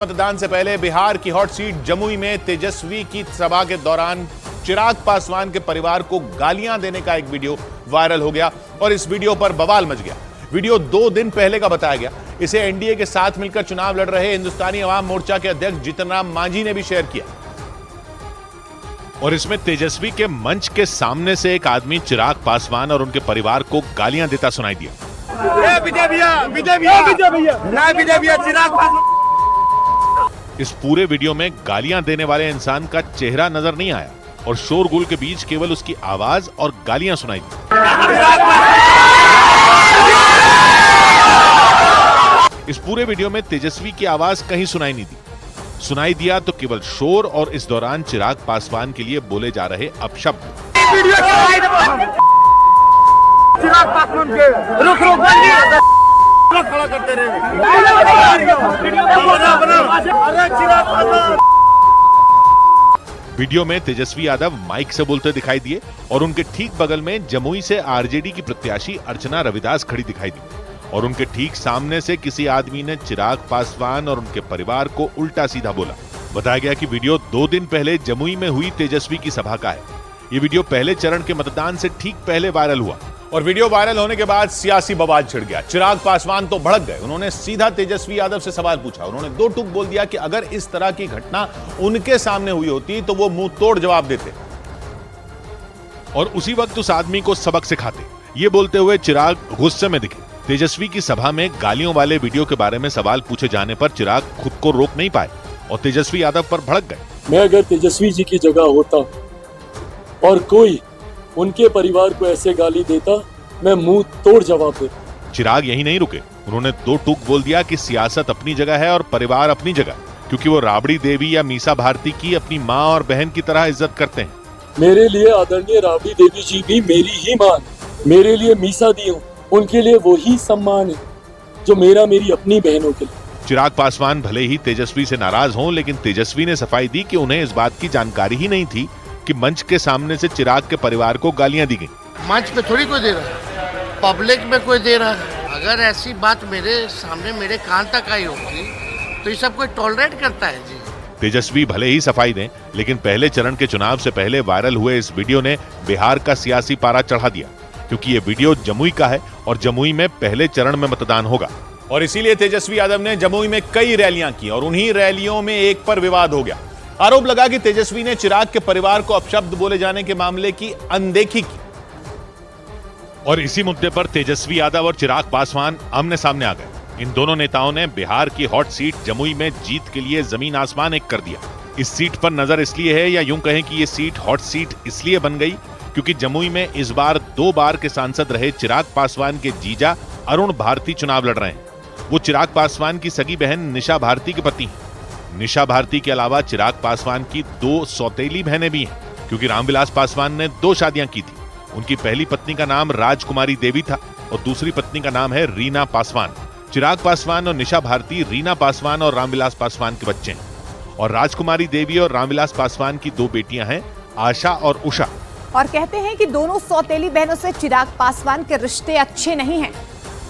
मतदान से पहले बिहार की हॉट सीट जमुई में तेजस्वी की सभा के दौरान चिराग पासवान के परिवार को गालियां देने का एक वीडियो वायरल हो गया और इस वीडियो पर बवाल मच गया। वीडियो 2 दिन पहले का बताया गया। इसे एनडीए के साथ मिलकर चुनाव लड़ रहे हिंदुस्तानी अवाम मोर्चा के अध्यक्ष जीतन राम मांझी ने भी शेयर किया और इसमें तेजस्वी के मंच के सामने से एक आदमी चिराग पासवान और उनके परिवार को गालियां देता सुनाई दिया। इस पूरे वीडियो में गालियां देने वाले इंसान का चेहरा नजर नहीं आया और शोरगुल के बीच केवल उसकी आवाज और गालियां सुनाई दी। इस पूरे वीडियो में तेजस्वी की आवाज कहीं सुनाई नहीं दी। सुनाई दिया तो केवल शोर और इस दौरान चिराग पासवान के लिए बोले जा रहे अपशब्द। खड़ा करते रहे। वीडियो में तेजस्वी यादव माइक से बोलते दिखाई दिए और उनके ठीक बगल में जमुई से आरजेडी की प्रत्याशी अर्चना रविदास खड़ी दिखाई दी और उनके ठीक सामने से किसी आदमी ने चिराग पासवान और उनके परिवार को उल्टा सीधा बोला। बताया गया कि वीडियो 2 दिन पहले जमुई में हुई तेजस्वी की सभा का है। ये वीडियो पहले चरण के मतदान से ठीक पहले वायरल हुआ और वीडियो वायरल होने के बाद सियासी बवाल छिड़ गया। चिराग पासवान तो भड़क गए। उन्होंने सीधा तेजस्वी यादव से सवाल पूछा। उन्होंने 2 टूक बोल दिया कि अगर इस तरह की घटना उनके सामने हुई होती तो वो मुंह तोड़ जवाब देते और उसी वक्त उस आदमी को सबक सिखाते। ये बोलते हुए चिराग गुस्से में दिखे। तेजस्वी की सभा में गालियों वाले वीडियो के बारे में सवाल पूछे जाने पर चिराग खुद को रोक नहीं पाए और तेजस्वी यादव पर भड़क गए। मैं अगर तेजस्वी जी की जगह होता और कोई उनके परिवार को ऐसे गाली देता, मैं मुंह तोड़ जवाब देता। चिराग यही नहीं रुके। उन्होंने 2 टूक बोल दिया कि सियासत अपनी जगह है और परिवार अपनी जगह, क्योंकि वो राबड़ी देवी या मीसा भारती की अपनी माँ और बहन की तरह इज्जत करते हैं। मेरे लिए आदरणीय राबड़ी देवी जी भी मेरी ही मां, मेरे लिए मीसा दी हूँ, उनके लिए वही सम्मान है जो मेरा मेरी अपनी बहनों के लिए। चिराग पासवान भले ही तेजस्वी से नाराज हों, लेकिन तेजस्वी ने सफाई दी कि उन्हें इस बात की जानकारी ही नहीं थी कि मंच के सामने से चिराग के परिवार को गालियां दी गई। मंच पे थोड़ी कोई दे रहा है, पब्लिक में कोई दे रहा है। अगर ऐसी बात मेरे सामने मेरे कान तक आई होगी तो ये सब कोई टॉलरेट करता है जी। तेजस्वी भले ही सफाई दें, लेकिन पहले चरण के चुनाव से पहले वायरल हुए इस वीडियो ने बिहार का सियासी पारा चढ़ा दिया, क्योंकि ये वीडियो जमुई का है और जमुई में पहले चरण में मतदान होगा और इसीलिए तेजस्वी यादव ने जमुई में कई रैलियां की और उन्हीं रैलियों में एक पर विवाद हो गया। आरोप लगा कि तेजस्वी ने चिराग के परिवार को अपशब्द बोले जाने के मामले की अनदेखी की और इसी मुद्दे पर तेजस्वी यादव और चिराग पासवान आमने सामने आ गए। इन दोनों नेताओं ने बिहार की हॉट सीट जमुई में जीत के लिए जमीन आसमान एक कर दिया। इस सीट पर नजर इसलिए है, या यूं कहें कि ये सीट हॉट सीट इसलिए बन गई क्योंकि जमुई में इस बार 2 बार के सांसद रहे चिराग पासवान के जीजा अरुण भारती चुनाव लड़ रहे हैं। वो चिराग पासवान की सगी बहन निशा भारती के पति हैं। निशा भारती के अलावा चिराग पासवान की 2 सौतेली बहनें भी हैं, क्योंकि रामविलास पासवान ने 2 शादियां की थी। उनकी पहली पत्नी का नाम राजकुमारी देवी था और दूसरी पत्नी का नाम है रीना पासवान। चिराग पासवान और निशा भारती रीना पासवान और रामविलास पासवान के बच्चे हैं और राजकुमारी देवी और रामविलास पासवान की 2 बेटियां हैं, आशा और उषा। और कहते हैं कि दोनों सौतेली बहनों से चिराग पासवान के रिश्ते अच्छे नहीं हैं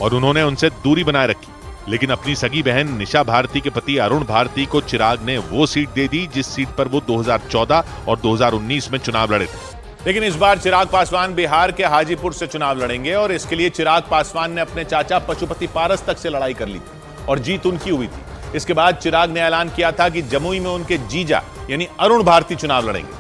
और उन्होंने उनसे दूरी बनाए रखी। लेकिन अपनी सगी बहन निशा भारती के पति अरुण भारती को चिराग ने वो सीट दे दी जिस सीट पर वो 2014 और 2019 में चुनाव लड़े थे। लेकिन इस बार चिराग पासवान बिहार के हाजीपुर से चुनाव लड़ेंगे और इसके लिए चिराग पासवान ने अपने चाचा पशुपति पारस तक से लड़ाई कर ली थी और जीत उनकी हुई थी। इसके बाद चिराग ने ऐलान किया था कि जमुई में उनके जीजा यानी अरुण भारती चुनाव लड़ेंगे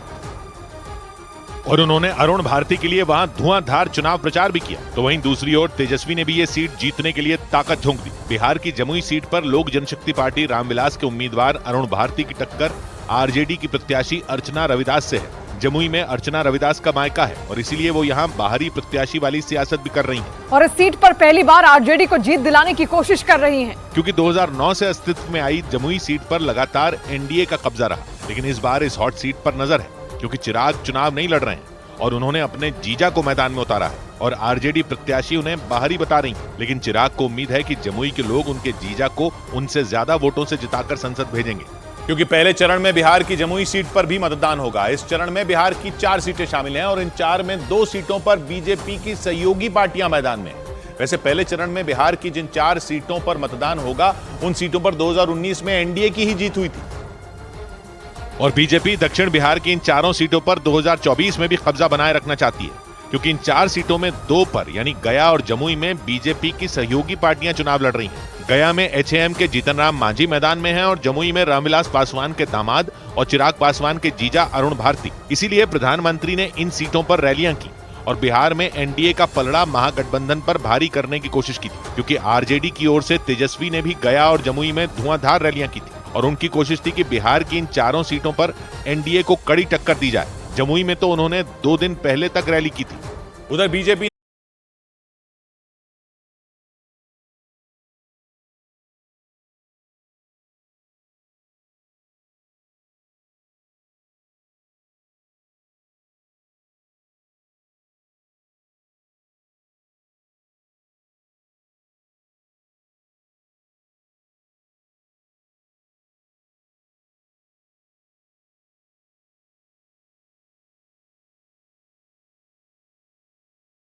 और उन्होंने अरुण भारती के लिए वहां धुआंधार चुनाव प्रचार भी किया। तो वहीं दूसरी ओर तेजस्वी ने भी ये सीट जीतने के लिए ताकत झोंक दी। बिहार की जमुई सीट पर लोक जनशक्ति पार्टी रामविलास के उम्मीदवार अरुण भारती की टक्कर आरजेडी की प्रत्याशी अर्चना रविदास से है। जमुई में अर्चना रविदास का मायका है और इसीलिए वो यहाँ बाहरी प्रत्याशी वाली सियासत भी कर रही हैं। और इस सीट पर पहली बार आरजेडी को जीत दिलाने की कोशिश कर रही हैं। क्योंकि 2009 से अस्तित्व में आई जमुई सीट पर लगातार एनडीए का कब्जा रहा, लेकिन इस बार इस हॉट सीट पर नजर है क्योंकि चिराग चुनाव नहीं लड़ रहे हैं और उन्होंने अपने जीजा को मैदान में उतारा है और आरजेडी प्रत्याशी उन्हें बाहरी बता रही हैं। लेकिन चिराग को उम्मीद है कि जमुई के लोग उनके जीजा को उनसे ज्यादा वोटों से जिताकर संसद भेजेंगे, क्योंकि पहले चरण में बिहार की जमुई सीट पर भी मतदान होगा। इस चरण में बिहार की 4 सीटें शामिल हैं और इन 4 में 2 सीटों पर बीजेपी की सहयोगी पार्टियां मैदान में। वैसे पहले चरण में बिहार की जिन 4 सीटों पर मतदान होगा, उन सीटों पर 2019 में एनडीए की ही जीत हुई थी और बीजेपी दक्षिण बिहार की इन 4 सीटों पर 2024 में भी कब्जा बनाए रखना चाहती है, क्योंकि इन 4 सीटों में 2 पर यानी गया और जमुई में बीजेपी की सहयोगी पार्टियां चुनाव लड़ रही हैं। गया में एचएएम के जीतन राम मांझी मैदान में हैं और जमुई में रामविलास पासवान के दामाद और चिराग पासवान के जीजा अरुण भारती। इसीलिए प्रधानमंत्री ने इन सीटों पर रैलियां की और बिहार में एनडीए का पलड़ा महागठबंधन पर भारी करने की कोशिश की थी, क्योंकि आरजेडी की ओर से तेजस्वी ने भी गया और जमुई में धुआंधार रैलियां की थी और उनकी कोशिश थी कि बिहार की इन 4 सीटों पर एनडीए को कड़ी टक्कर दी जाए। जमुई में तो उन्होंने 2 दिन पहले तक रैली की थी। उधर बीजेपी